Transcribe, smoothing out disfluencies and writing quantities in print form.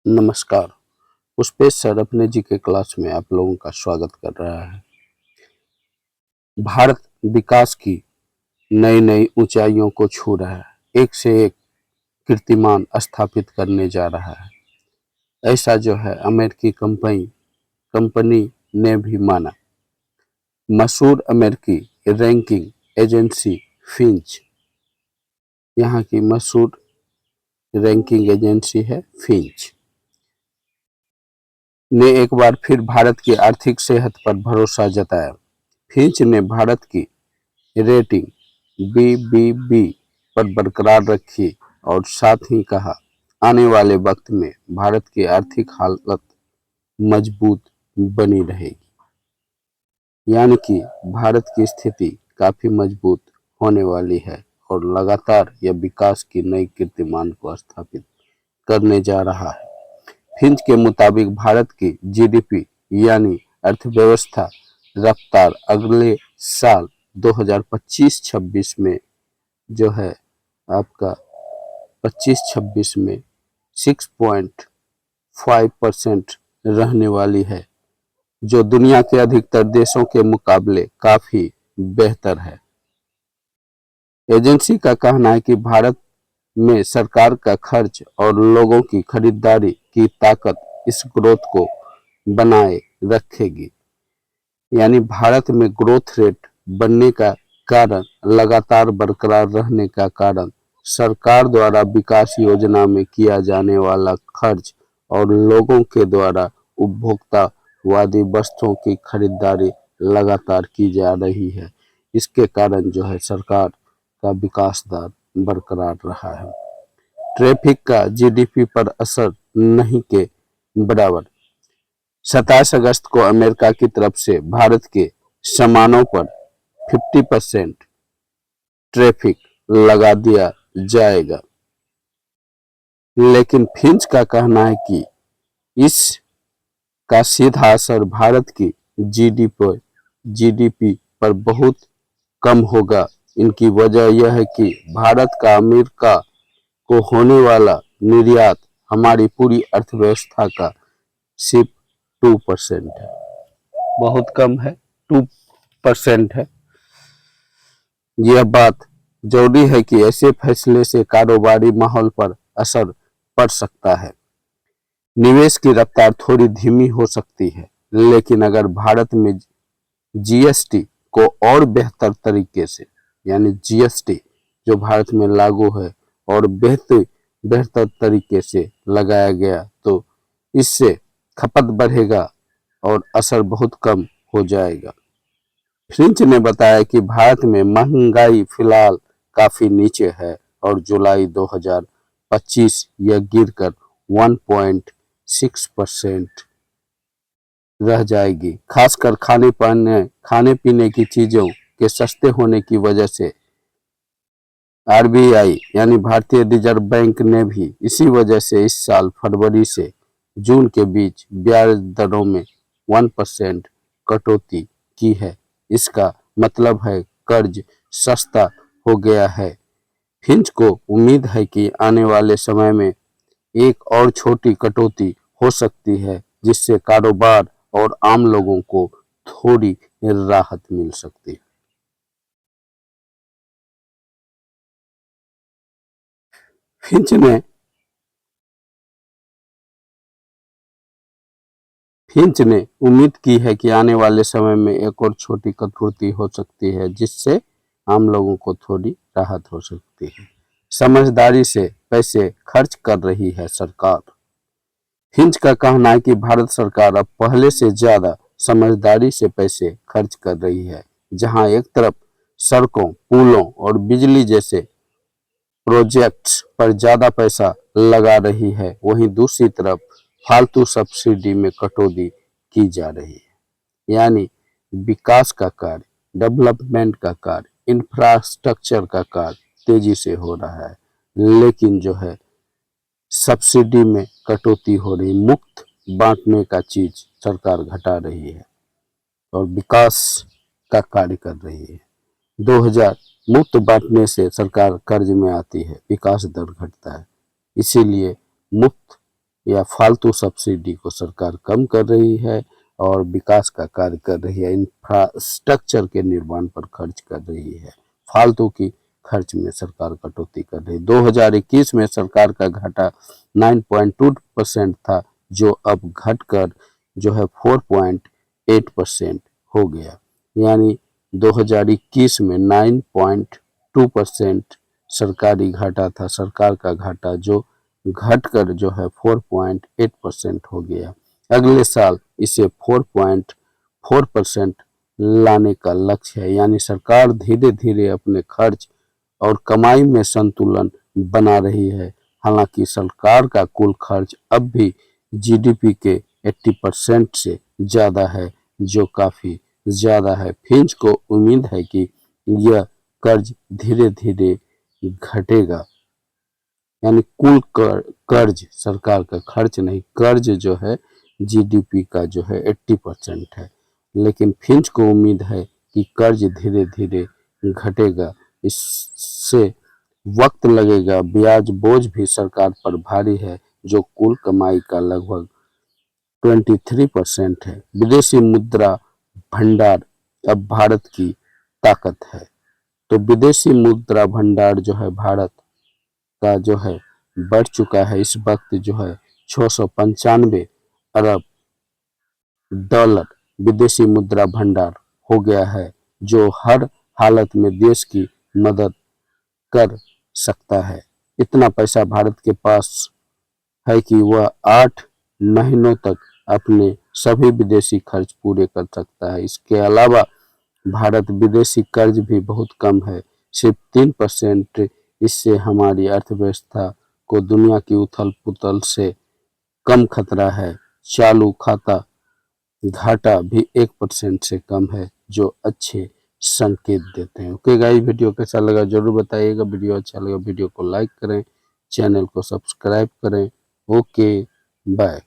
नमस्कार। पुष्पेश सर अपने जी के क्लास में आप लोगों का स्वागत कर रहा है। भारत विकास की नई नई ऊंचाइयों को छू रहा है, एक से एक कीर्तिमान स्थापित करने जा रहा है। ऐसा जो है अमेरिकी कंपनी ने भी माना। मशहूर अमेरिकी रैंकिंग एजेंसी फिंच, यहाँ की मशहूर रैंकिंग एजेंसी है फिंच, ने एक बार फिर भारत की आर्थिक सेहत पर भरोसा जताया। फिंच ने भारत की रेटिंग BBB पर बरकरार रखी और साथ ही कहा, आने वाले वक्त में भारत की आर्थिक हालत मजबूत बनी रहेगी। यानी कि भारत की स्थिति काफी मजबूत होने वाली है और लगातार यह विकास की नई कीर्तिमान को स्थापित करने जा रहा है। फिंच के मुताबिक भारत की GDP यानी अर्थव्यवस्था रफ्तार अगले साल 2025-26 में जो है आपका 25-26 में 6.5% रहने वाली है, जो दुनिया के अधिकतर देशों के मुकाबले काफी बेहतर है। एजेंसी का कहना है कि भारत में सरकार का खर्च और लोगों की खरीदारी की ताकत इस ग्रोथ को बनाए रखेगी। यानी भारत में ग्रोथ रेट बनने का कारण, लगातार बरकरार रहने का कारण सरकार द्वारा विकास योजना में किया जाने वाला खर्च और लोगों के द्वारा उपभोक्तावादी वस्तुओं की खरीदारी लगातार की जा रही है। इसके कारण जो है सरकार का विकास दर बरकरार रहा है। ट्रैफिक का GDP पर असर नहीं के बराबर। 27 अगस्त को अमेरिका की तरफ से भारत के सामानों पर 50% ट्रैफिक लगा दिया जाएगा, लेकिन फिंच का कहना है कि इस का सीधा असर भारत की GDP पर बहुत कम होगा। इनकी वजह यह है कि भारत का अमेरिका को होने वाला निर्यात हमारी पूरी अर्थव्यवस्था का सिर्फ 2% है, बहुत कम है, 2% है। यह बात जरूरी है कि ऐसे फैसले से कारोबारी माहौल पर असर पड़ सकता है। निवेश की रफ्तार थोड़ी धीमी हो सकती है, लेकिन अगर भारत में GST को और बेहतर तरीके से, यानी GST जो भारत में लागू है और बेहतर तरीके से लगाया गया, तो इससे खपत बढ़ेगा और असर बहुत कम हो जाएगा। फिंच ने बताया कि भारत में महंगाई फिलहाल काफी नीचे है और जुलाई 2025 यह गिरकर 1.6% रह जाएगी। खासकर खाने पीने की चीजों के सस्ते होने की वजह से RBI यानी भारतीय रिजर्व बैंक ने भी इसी वजह से इस साल फरवरी से जून के बीच ब्याज दरों में 1% कटौती की है। इसका मतलब है कर्ज सस्ता हो गया है। फिंच को उम्मीद है कि आने वाले समय में एक और छोटी कटौती हो सकती है, जिससे कारोबार और आम लोगों को थोड़ी राहत मिल सकती है। फिंच ने उम्मीद की है कि आने वाले समय में एक और छोटी कटौती हो सकती है, जिससे आम लोगों को थोड़ी राहत हो सकती है। समझदारी से पैसे खर्च कर रही है सरकार। फिंच का कहना है कि भारत सरकार अब पहले से ज्यादा समझदारी से पैसे खर्च कर रही है। जहां एक तरफ सड़कों, पुलों और बिजली जैसे प्रोजेक्ट्स पर ज्यादा पैसा लगा रही है, वहीं दूसरी तरफ फालतू सब्सिडी में कटौती की जा रही है। यानी विकास का कार्य, डेवलपमेंट का कार्य, इंफ्रास्ट्रक्चर का कार्य तेजी से हो रहा है, लेकिन जो है सब्सिडी में कटौती हो रही, मुफ्त बांटने का चीज सरकार घटा रही है और विकास का कार्य कर रही है। 2000 मुफ्त बांटने से सरकार कर्ज में आती है, विकास दर घटता है। इसीलिए मुफ्त या फालतू सब्सिडी को सरकार कम कर रही है और विकास का कार्य कर रही है, इंफ्रास्ट्रक्चर के निर्माण पर खर्च कर रही है। फालतू की खर्च में सरकार कटौती कर रही है। 2021 में सरकार का घाटा 9.2% था, जो अब घटकर जो है 4.8% हो गया। यानी 2021 में 9.2% सरकारी घाटा था, सरकार का घाटा, जो घटकर जो है 4.8% हो गया। अगले साल इसे 4.4% लाने का लक्ष्य है। यानी सरकार धीरे धीरे अपने खर्च और कमाई में संतुलन बना रही है। हालांकि सरकार का कुल खर्च अब भी जीडीपी के 80% से ज़्यादा है, जो काफ़ी ज़्यादा है। फिंच को उम्मीद है कि यह कर्ज धीरे धीरे घटेगा। यानी कुल कर्ज, सरकार का खर्च नहीं, कर्ज जो है जीडीपी का जो है 80% है। लेकिन फिंच को उम्मीद है कि कर्ज धीरे धीरे घटेगा। इससे वक्त लगेगा। ब्याज बोझ भी सरकार पर भारी है, जो कुल कमाई का लगभग 23% है। विदेशी मुद्रा भंडार अब भारत की ताकत है। तो विदेशी मुद्रा भंडार जो है भारत का जो है बढ़ चुका है। इस वक्त जो है 695 अरब डॉलर विदेशी मुद्रा भंडार हो गया है, जो हर हालत में देश की मदद कर सकता है। इतना पैसा भारत के पास है कि वह 8 महीनों तक अपने सभी विदेशी खर्च पूरे कर सकता है। इसके अलावा भारत विदेशी कर्ज भी बहुत कम है, सिर्फ 3%। इससे हमारी अर्थव्यवस्था को दुनिया की उथल पुथल से कम खतरा है। चालू खाता घाटा भी 1% से कम है, जो अच्छे संकेत देते हैं। ओके गाइस, वीडियो कैसा लगा जरूर बताइएगा। वीडियो अच्छा लगा वीडियो को लाइक करें, चैनल को सब्सक्राइब करें। Okay bye.